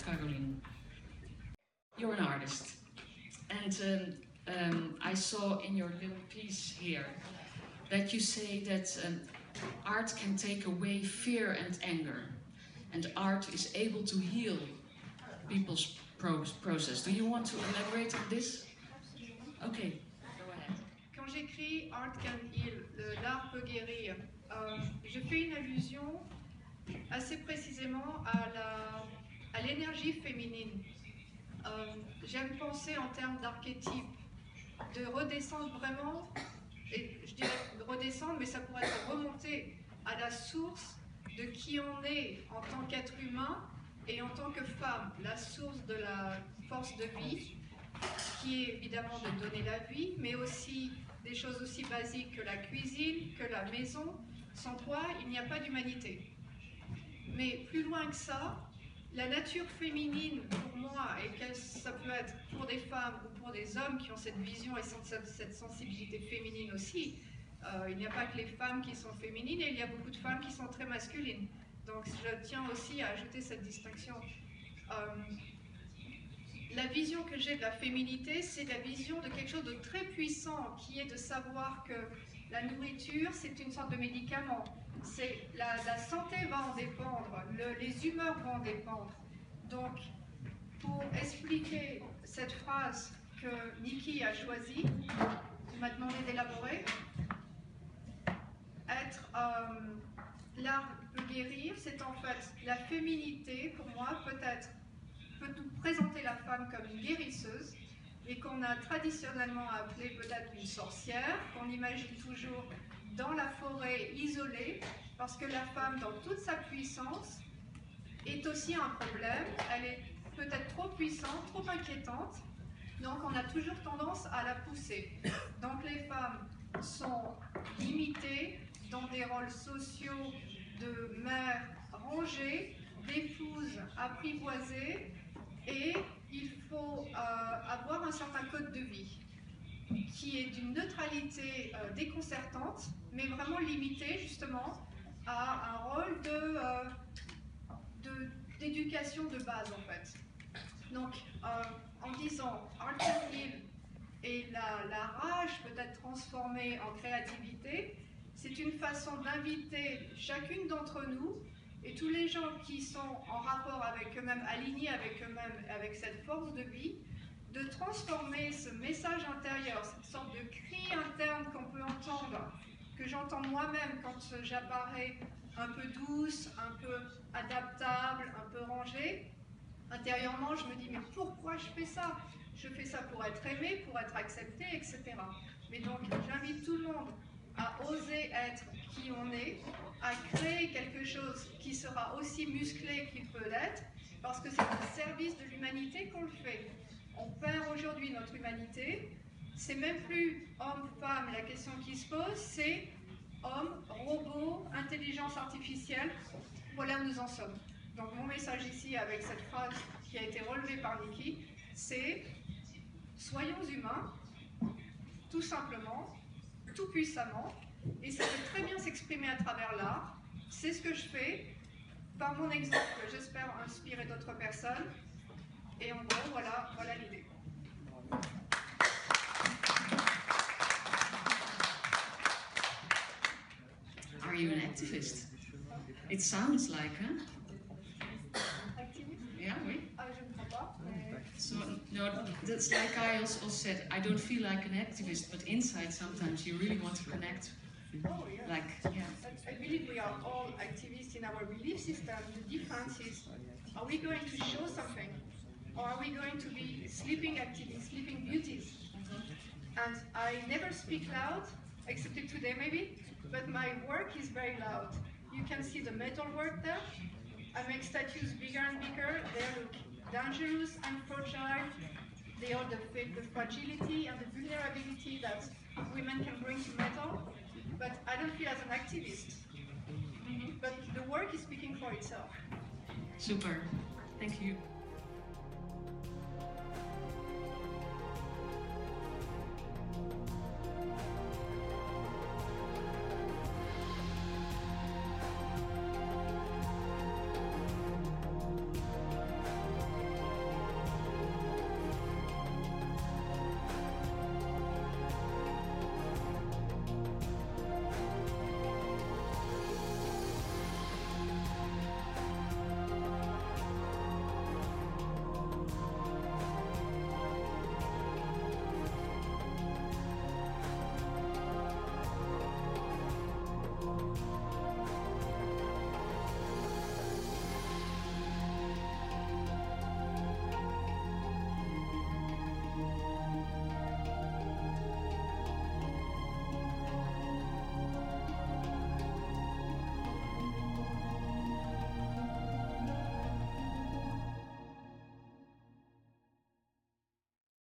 Caroline. You're an artist, and I saw in your little piece here that you say that art can take away fear and anger, and art is able to heal people's process. Do you want to elaborate on this? Okay, go ahead. Quand j'écris Art Can Heal, l'art peut guérir, je fais une allusion assez précisément à l'énergie féminine. J'aime penser en termes d'archétype, de redescendre vraiment, et je dirais redescendre, mais ça pourrait être remonter à la source de qui on est en tant qu'être humain et en tant que femme, la source de la force de vie, qui est évidemment de donner la vie, mais aussi des choses aussi basiques que la cuisine, que la maison, sans quoi il n'y a pas d'humanité. Mais plus loin que ça, la nature féminine pour moi, et ça peut être pour des femmes ou pour des hommes qui ont cette vision et cette sensibilité féminine aussi, il n'y a pas que les femmes qui sont féminines, et il y a beaucoup de femmes qui sont très masculines. Donc je tiens aussi à ajouter cette distinction. La vision que j'ai de la féminité, c'est la vision de quelque chose de très puissant, qui est de savoir que la nourriture, c'est une sorte de médicament. La santé va en dépendre, les humeurs vont en dépendre. Donc, pour expliquer cette phrase que Niki a choisie, tu m'as demandé d'élaborer, l'art peut guérir, c'est en fait la féminité, pour moi, peut nous présenter la femme comme une guérisseuse, et qu'on a traditionnellement appelée peut-être une sorcière, qu'on imagine toujours dans la forêt isolée, parce que la femme, dans toute sa puissance, est aussi un problème. Elle est peut-être trop puissante, trop inquiétante, donc on a toujours tendance à la pousser. Donc les femmes sont limitées dans des rôles sociaux de mère rangée, d'épouse apprivoisée, et il faut avoir un certain code de vie qui est d'une neutralité déconcertante, mais vraiment limité justement à un rôle d'éducation de base en fait. Donc en disant Art Can Heal et la rage peut être transformée en créativité, c'est une façon d'inviter chacune d'entre nous et tous les gens qui sont en rapport avec eux-mêmes, alignés avec eux-mêmes, avec cette force de vie, de transformer ce message intérieur, cette sorte de cri interne qu'on peut entendre, que j'entends moi-même quand j'apparais un peu douce, un peu adaptable, un peu rangée. Intérieurement, je me dis, mais pourquoi je fais ça? Je fais ça pour être aimée, pour être acceptée, etc. Mais donc, j'invite tout le monde à oser être qui on est, à créer quelque chose qui sera aussi musclé qu'il peut l'être, parce que c'est au service de l'humanité qu'on le fait. On perd aujourd'hui notre humanité, c'est même plus homme-femme la question qui se pose, c'est homme, robot, intelligence artificielle, voilà où nous en sommes. Donc mon message ici avec cette phrase qui a été relevée par Niki, c'est soyons humains, tout simplement, tout puissamment, et ça peut très bien s'exprimer à travers l'art. C'est ce que je fais, par mon exemple, j'espère inspirer d'autres personnes, et en gros, voilà l'idée. Are you an activist? It sounds like, huh? Activiste? Yeah, oui. Je ne crois pas. So, no, that's like I also said, I don't feel like an activist, but inside sometimes you really want to connect. Oh, yeah. Like, yeah. I believe we are all activists in our belief system. The difference is, are we going to show something? Or are we going to be sleeping activists, sleeping beauties? And I never speak loud, except today maybe, but my work is very loud. You can see the metal work there. I make statues bigger and bigger. They look dangerous and fragile. They are the fragility and the vulnerability that women can bring to metal. But I don't feel as an activist. But the work is speaking for itself. Super. Thank you.